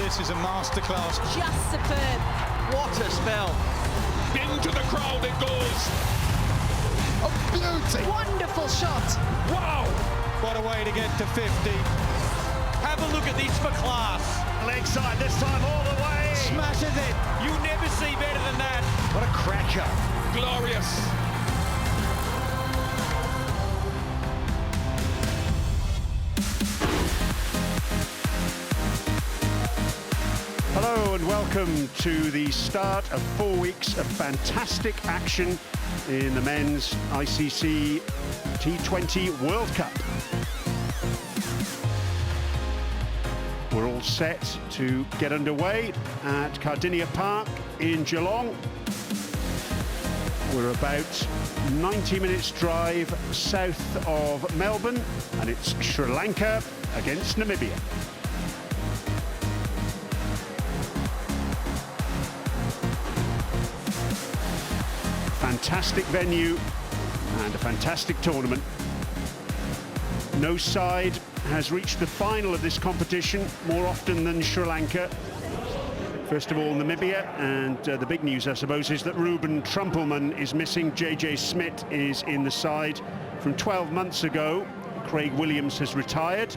this is a masterclass. Just superb. What a spell. Into the crowd it goes. A beauty. Wonderful shot. Wow. What a way to get to 50. Have a look at this for class. Leg side this time all the way. Smashes it. You never see better than that. What a cracker. Glorious. Hello and welcome to the start of 4 weeks of fantastic action in the men's ICC T20 World Cup. We're all set to get underway at Cardinia Park in Geelong. We're about 90 minutes drive south of Melbourne, and it's Sri Lanka against Namibia. Fantastic venue and a fantastic tournament. No side has reached the final of this competition more often than Sri Lanka. First of all, Namibia, and the big news, I suppose, is that Ruben Trumpelman is missing. JJ Smith is in the side. From 12 months ago, Craig Williams has retired.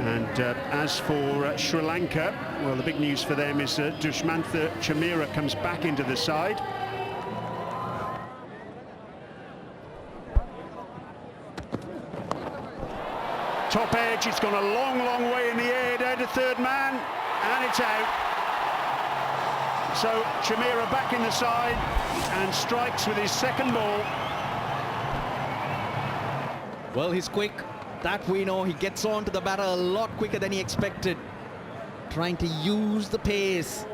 And as for Sri Lanka, well, the big news for them is Dushmantha Chamira comes back into the side. Top edge, it's gone a long, long way in the air, down to third man, and it's out. So Chamira back in the side and strikes with his second ball. Well, he's quick. That we know. He gets on to the batter a lot quicker than he expected. Trying to use the pace.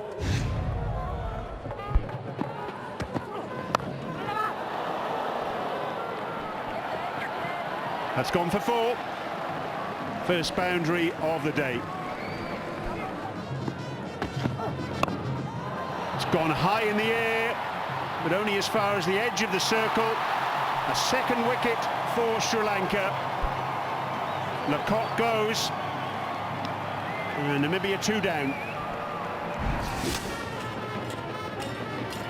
That's gone for 4. First boundary of the day. It's gone high in the air, but only as far as the edge of the circle. A second wicket for Sri Lanka. Lecoq goes, and Namibia 2 down.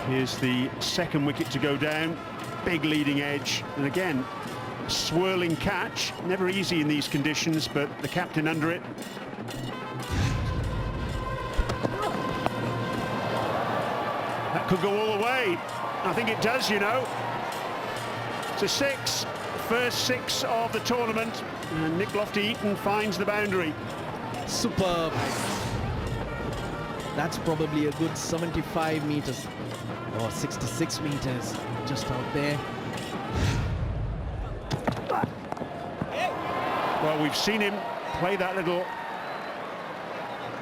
Here's the second wicket to go down. Big leading edge, and again, swirling catch. Never easy in these conditions, but the captain under it. That could go all the way. I think it does, you know. It's a 6. First 6 of the tournament, and Nick Lofty-Eaton finds the boundary. Superb. That's probably a good 75 meters or 66 meters just out there. Well, we've seen him play that little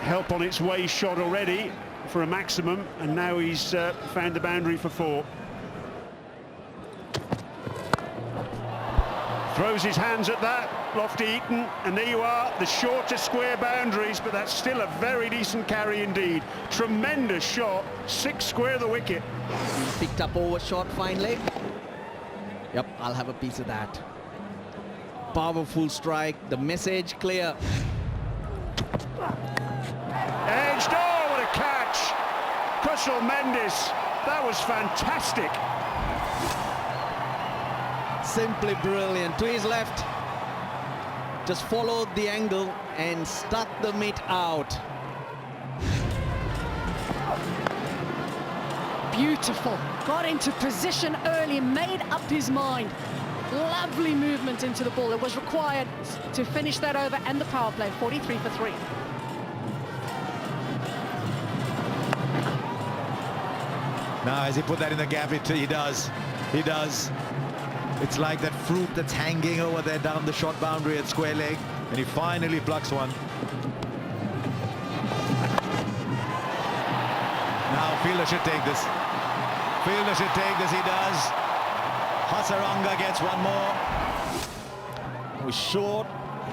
help on its way shot already for a maximum, and now he's found the boundary for 4. Throws his hands at that, Lofty-Eaton, and there you are, the shorter square boundaries, but that's still a very decent carry indeed. Tremendous shot, 6 square the wicket. He picked up over shot finally. Yep, I'll have a piece of that. Powerful strike, the message clear. Edged, oh, what a catch! Kushal Mendes, that was fantastic. Simply brilliant. To his left, just followed the angle and stuck the mitt out. Beautiful. Got into position early, made up his mind. Lovely movement into the ball. It was required to finish that over, and the power play, 43 for 3. Now, as he put that in the gap, he does. He does. It's like that fruit that's hanging over there down the short boundary at square leg, and he finally plucks one. Now fielder should take this. Fielder should take this, he does. Hasaranga gets one more. He was short,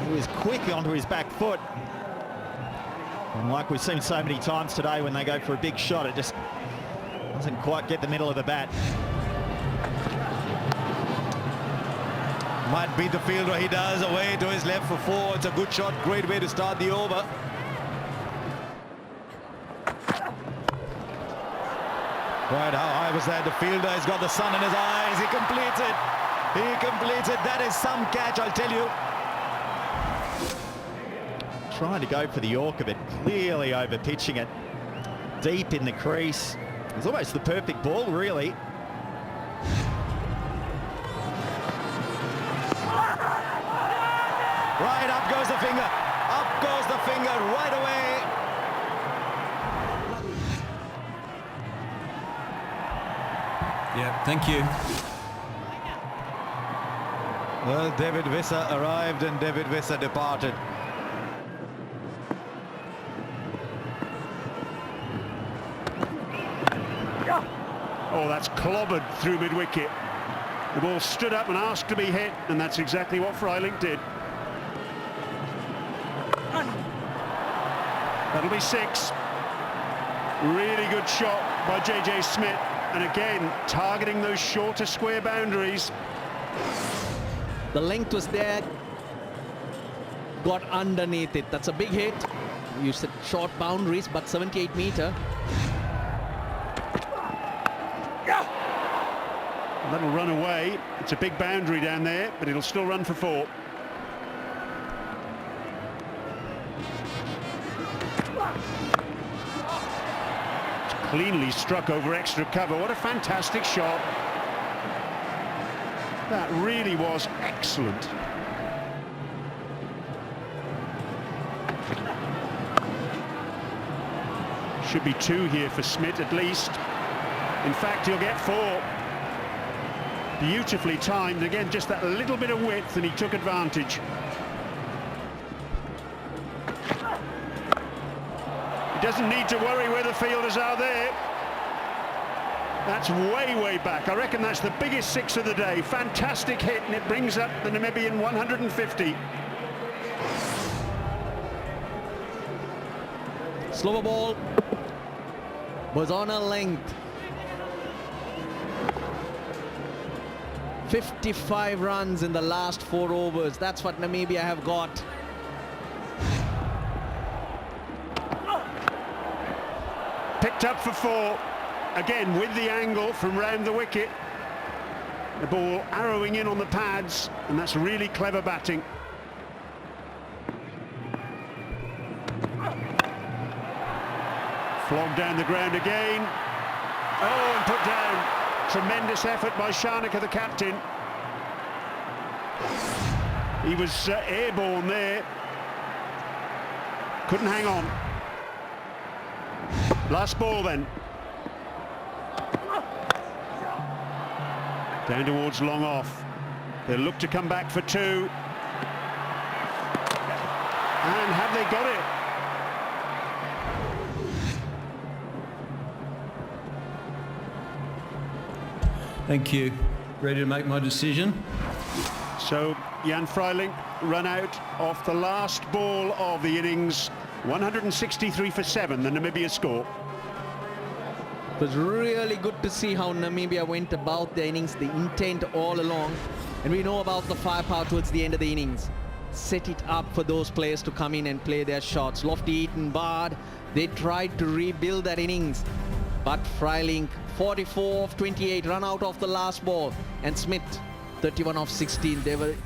he was quick onto his back foot. And like we've seen so many times today, when they go for a big shot, it just doesn't quite get the middle of the bat. Might beat the fielder, he does. Away to his left for 4. It's a good shot, great way to start the over. Right, how high was that? The fielder has got the sun in his eyes. He completes it. He completes it. That is some catch, I'll tell you. Trying to go for the Yorker, but clearly over pitching it. Deep in the crease. It's almost the perfect ball, really. Right, up goes the finger. Up goes the finger right away. Yeah, thank you. Well, David Wissa arrived and David Wissa departed. Oh, that's clobbered through mid-wicket. The ball stood up and asked to be hit, and that's exactly what Freiling did. That'll be 6. Really good shot by JJ Smith, and again targeting those shorter square boundaries. The length was there, got underneath it. That's a big hit. You said short boundaries, but 78 meter. That'll run away. It's a big boundary down there, but it'll still run for 4. It's cleanly struck over extra cover. What a fantastic shot. That really was excellent. Should be 2 here for Smith at least. In fact, he'll get 4. Beautifully timed. Again, just that little bit of width, and he took advantage. He doesn't need to worry where the fielders are there. That's way back. I reckon that's the biggest 6 of the day. Fantastic hit, and it brings up the Namibian 150. Slower ball was on a length. 55 runs in the last 4 overs. That's what Namibia have got. Picked up for 4. Again, with the angle from round the wicket. The ball arrowing in on the pads, and that's really clever batting. Flogged down the ground again. Oh, and put down. Tremendous effort by Shanaka, the captain. He was airborne there. Couldn't hang on. Last ball then. Down towards long off. They'll look to come back for 2. And have they got it? Thank you. Ready to make my decision? So Jan Freiling run out off the last ball of the innings. 163 for 7, the Namibia score. It was really good to see how Namibia went about the innings, the intent all along. And we know about the firepower towards the end of the innings. Set it up for those players to come in and play their shots. Lofty, Eaton, Bard, they tried to rebuild that innings. But Freiling, 44 of 28, run out of the last ball. And Smith, 31 of 16. They were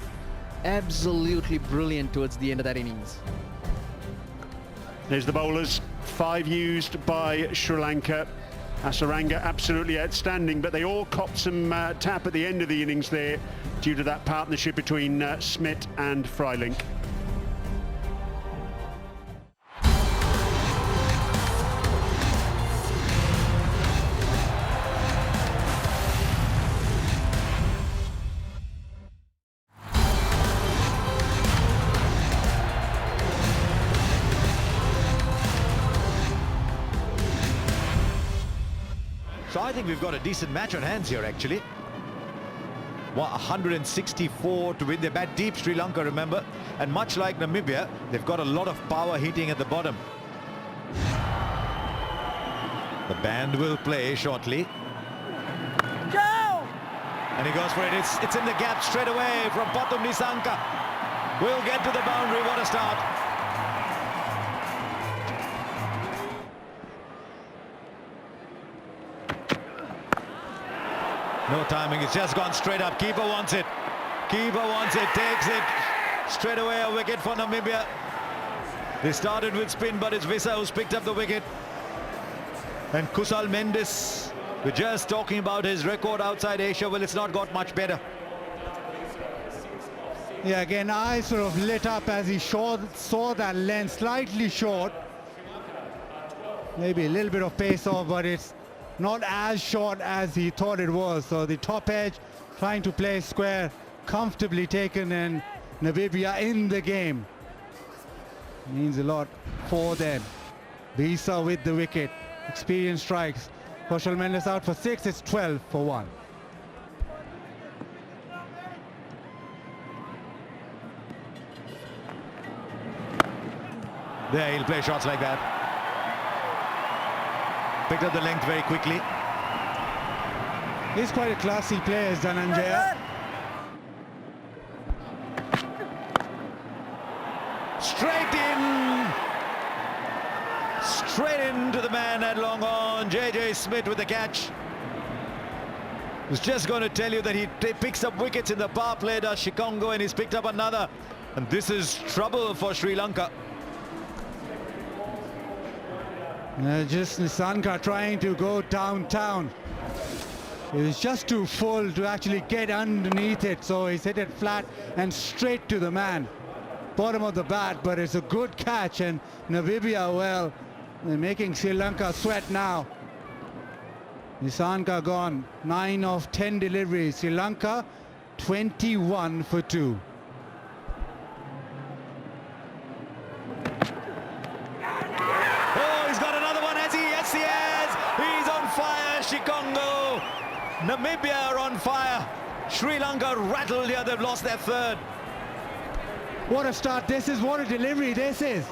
absolutely brilliant towards the end of that innings. There's the bowlers. 5 used by Sri Lanka. Asaranga absolutely outstanding, but they all copped some tap at the end of the innings there due to that partnership between Smith and Freiling. So I think we've got a decent match on hands here, actually. 164 to win. They bat deep, Sri Lanka, remember. And much like Namibia, they've got a lot of power hitting at the bottom. The band will play shortly. Go! And he goes for it. It's in the gap straight away from Patum Nisanka. Will get to the boundary. What a start. No timing. It's just gone straight up. Keeper wants it. Keeper wants it. Takes it. Straight away a wicket for Namibia. They started with spin, but it's Visa who's picked up the wicket. And Kusal Mendes, we're just talking about his record outside Asia. Well, it's not got much better. Yeah, again, eyes sort of lit up as he saw that length slightly short. Maybe a little bit of pace off, but it's not as short as he thought it was. So the top edge trying to play square, comfortably taken, and Namibia in the game. Means a lot for them. Visa with the wicket. Experience strikes. Kusal Mendes out for 6. It's 12 for 1. There, he'll play shots like that. Picked up the length very quickly. He's quite a classy player, Dhananjaya. Straight into the man at long on. JJ Smith with the catch. Was just going to tell you that he picks up wickets in the power play, does Shikongo, and he's picked up another. And this is trouble for Sri Lanka. Just Nisanka trying to go downtown. It was just too full to actually get underneath it, so he's hit it flat and straight to the man. Bottom of the bat, but it's a good catch, and Namibia, well, they're making Sri Lanka sweat now. Nisanka gone, 9 of 10 deliveries. Sri Lanka 21 for 2. Oh, he's got another one, has he? Yes, he has. He's on fire, Shikongo. Namibia are on fire. Sri Lanka rattled here. They've lost their third. What a start this is, what a delivery this is.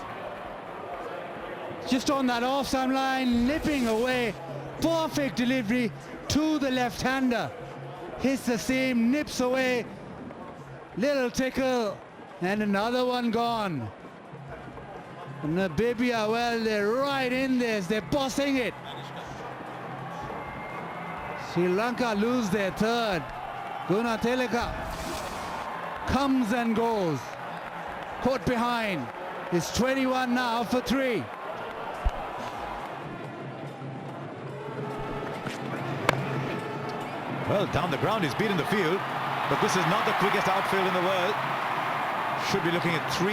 Just on that off-side line, nipping away. Perfect delivery to the left-hander. Hits the seam, nips away. Little tickle, and another one gone. Namibia, well, they're right in this. They're bossing it. Sri Lanka lose their third. Gunatilaka comes and goes. Caught behind. It's 21 now for 3. Well, down the ground, he's beaten the field, but this is not the quickest outfield in the world. Should be looking at 3.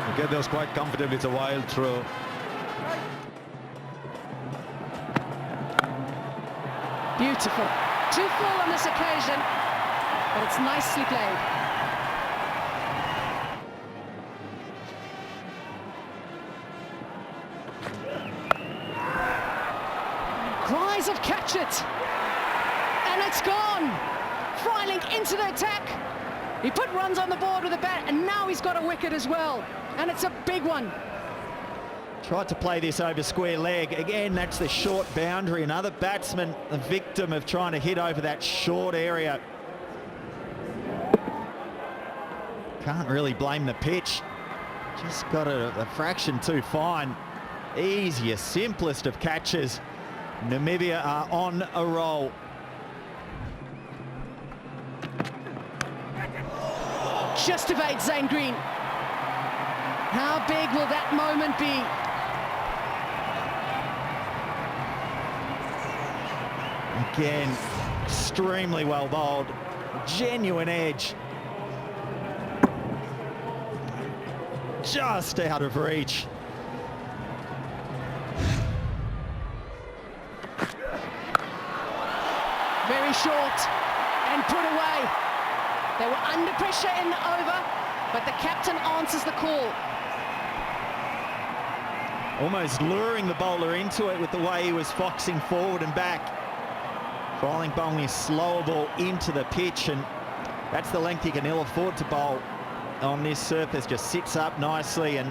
You get those quite comfortably. It's a wild throw. Beautiful. Too full on this occasion, but it's nicely played. Cries of catch it, and it's gone. Freiling into the attack. He put runs on the board with a bat, and now he's got a wicket as well, and it's a big one. Tried to play this over square leg. Again, that's the short boundary. Another batsman, a victim of trying to hit over that short area. Can't really blame the pitch. Just got a fraction too fine. Easiest, simplest of catches. Namibia are on a roll. Just evades Zane Green. How big will that moment be? Again, extremely well bowled. Genuine edge. Just out of reach. Very short and put away. They were under pressure in the over, but the captain answers the call. Almost luring the bowler into it with the way he was foxing forward and back. Freiling bowling a slower ball into the pitch, and that's the length he can ill afford to bowl on this surface. Just sits up nicely, and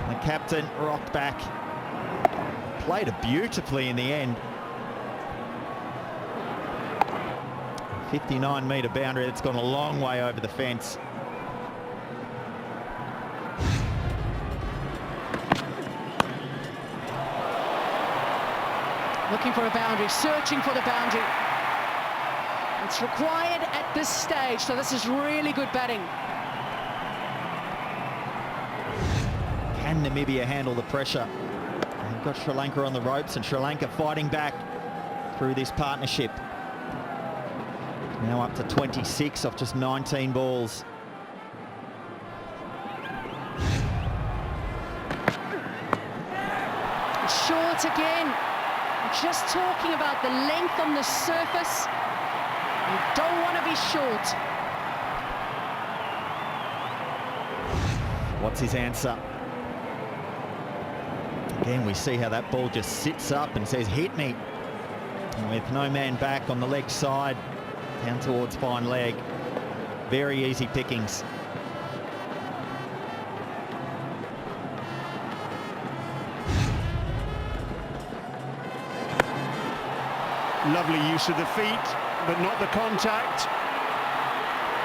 the captain rocked back. Played it beautifully in the end. 59-metre boundary. It's gone a long way over the fence. Looking for a boundary, searching for the boundary. It's required at this stage, so this is really good batting. Can Namibia handle the pressure? They've got Sri Lanka on the ropes, and Sri Lanka fighting back through this partnership. Now up to 26 off just 19 balls. Short again. Just talking about the length on the surface. You don't want to be short. What's his answer? Again, we see how that ball just sits up and says, hit me. And with no man back on the leg side, down towards fine leg. Very easy pickings. Lovely use of the feet, but not the contact.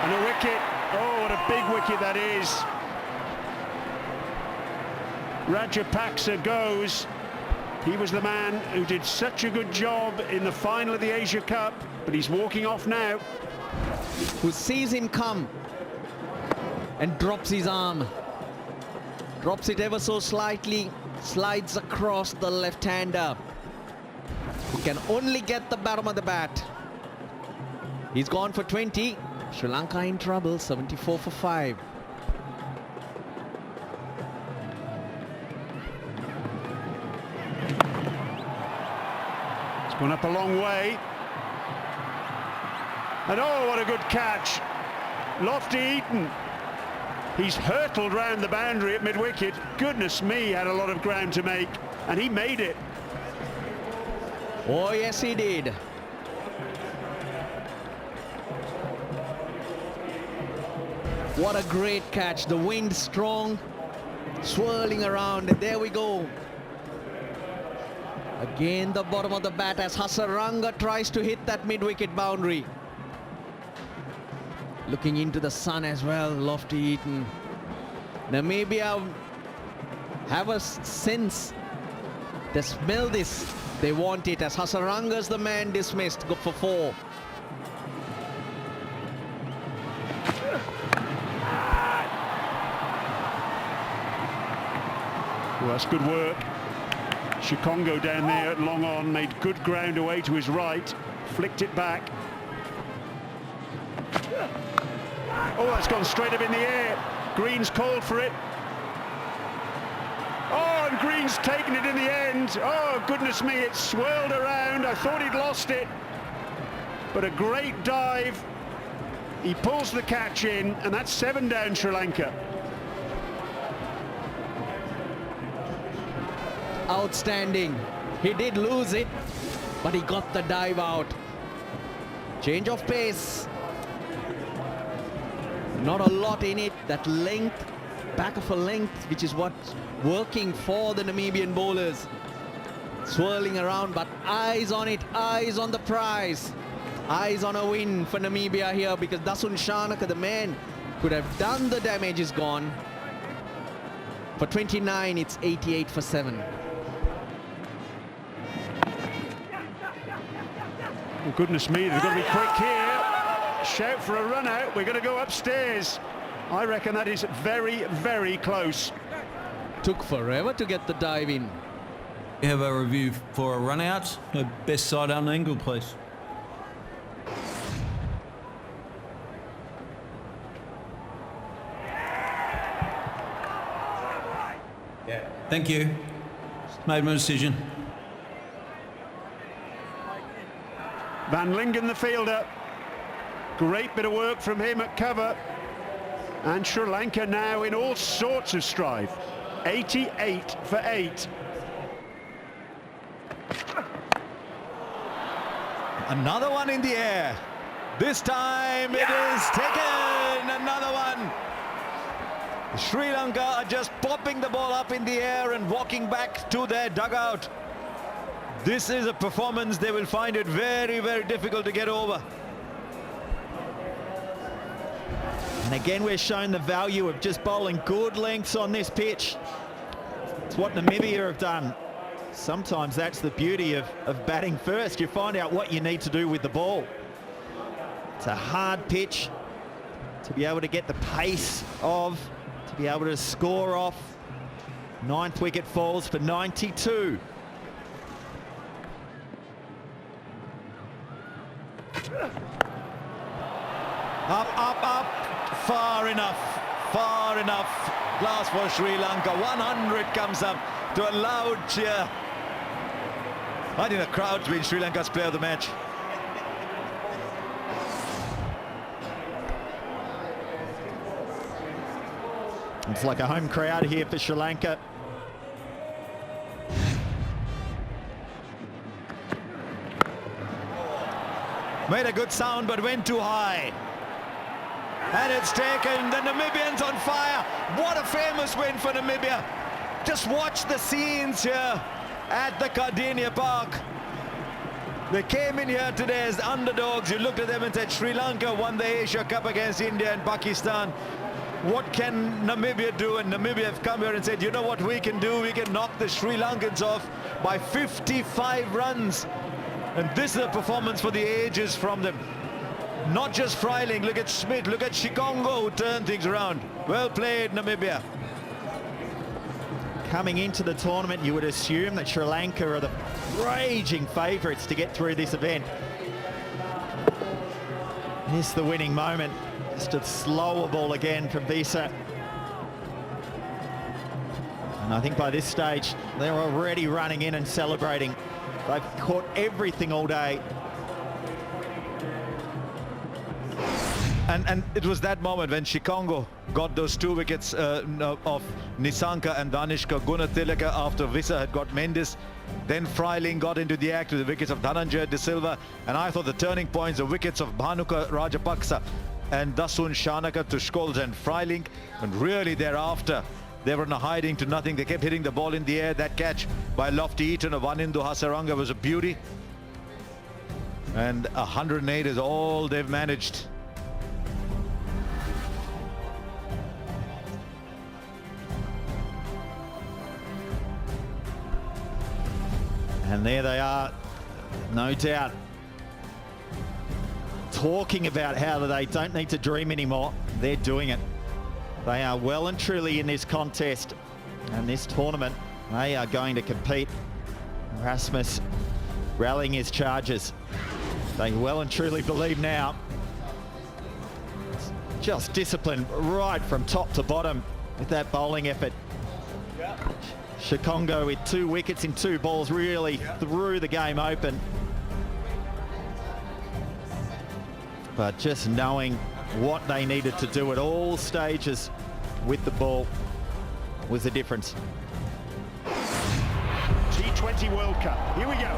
And a wicket. Oh, what a big wicket that is. Rajapaksa goes. He was the man who did such a good job in the final of the Asia Cup, but he's walking off now. Who sees him come and drops his arm. Drops it ever so slightly, slides across the left-hander, who can only get the bottom of the bat. He's gone for 20. Sri Lanka in trouble, 74 for 5. It's gone up a long way. And oh, what a good catch. Lofty Eaton. He's hurtled round the boundary at mid-wicket. Goodness me, had a lot of ground to make, and he made it. Oh, yes, he did. What a great catch. The wind strong, swirling around, and there we go. Again, the bottom of the bat as Hasaranga tries to hit that mid-wicket boundary. Looking into the sun as well, Lofty Eaton. Namibia have a sense. They smell this. They want it as Hasaranga's the man dismissed. Go for 4. Well, that's good work. Shikongo down there at long on made good ground away to his right, flicked it back. Oh, that's gone straight up in the air. Green's called for it. Oh, and Green's taken it in the end. Oh, goodness me, it swirled around. I thought he'd lost it. But a great dive. He pulls the catch in, and that's 7 down Sri Lanka. Outstanding. He did lose it, but he got the dive out. Change of pace. Not a lot in it. That length, back of a length, which is what's working for the Namibian bowlers. Swirling around, but eyes on it, eyes on the prize. Eyes on a win for Namibia here, because Dasun Shanaka, the man, could have done the damage, is gone. For 29, it's 88 for 7. Oh, goodness me, they've got to be quick here. Shout for a run out. We're going to go upstairs. I reckon that is very, very close. Took forever to get the dive in. We have a review for a run out. Best side unangled, please. Yeah. Thank you. Made my decision. Van Lingen, the fielder. Great bit of work from him at cover. And Sri Lanka now in all sorts of strife. 88 for 8. Another one in the air. This time it is taken. Another one. Sri Lanka are just popping the ball up in the air and walking back to their dugout. This is a performance they will find it very, very difficult to get over. And again, we're shown the value of just bowling good lengths on this pitch. It's what Namibia have done. Sometimes that's the beauty of batting first. You find out what you need to do with the ball. It's a hard pitch to be able to get the pace of, to be able to score off. 9th wicket falls for 92. Up, far enough, glass for Sri Lanka. 100 comes up to a loud cheer. I think the crowd's been Sri Lanka's player of the match. It's like a home crowd here for Sri Lanka. Made a good sound but went too high. And it's taken the Namibians on fire. What a famous win for Namibia. Just watch the scenes here at the Gardenia Park. They came in here today as underdogs. You looked at them and said Sri Lanka won the Asia Cup against India and Pakistan. What can Namibia do? And Namibia have come here and said, you know what we can do? We can knock the Sri Lankans off by 55 runs. And this is a performance for the ages from them. Not just Freiling, look at Smith, look at Shikongo who turned things around. Well played, Namibia. Coming into the tournament, you would assume that Sri Lanka are the raging favourites to get through this event. Here's the winning moment. Just a slower ball again from Visa. And I think by this stage, they're already running in and celebrating. They've caught everything all day. And it was that moment when Shikongo got those 2 wickets of Nisanka and Danishka Gunatilaka after Visa had got Mendes. Then Freiling got into the act with the wickets of Dhananjaya De Silva. And I thought the turning points, the wickets of Bhanuka Rajapaksa and Dasun Shanaka to Scholes and Freiling. And really thereafter, they were in a hiding to nothing. They kept hitting the ball in the air. That catch by Lofty Eaton of Vanindu Hasaranga was a beauty. And 108 is all they've managed. And there they are, no doubt, talking about how they don't need to dream anymore. They're doing it. They are well and truly in this contest and this tournament. They are going to compete. Rasmus rallying his charges. They well and truly believe now. Just discipline right from top to bottom with that bowling effort. Shikongo with 2 wickets in 2 balls really threw the game open. But just knowing what they needed to do at all stages with the ball was the difference. T20 World Cup, here we go.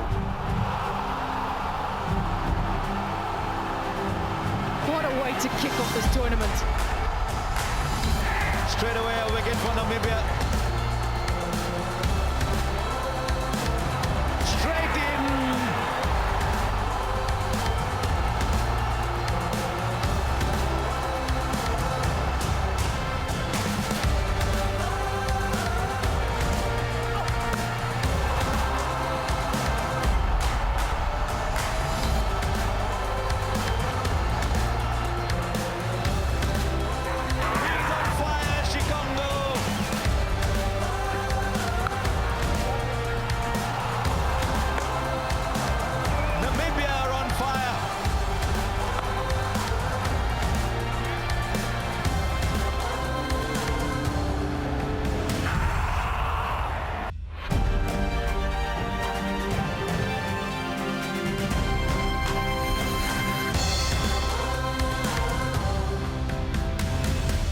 What a way to kick off this tournament. Straight away a wicket for Namibia.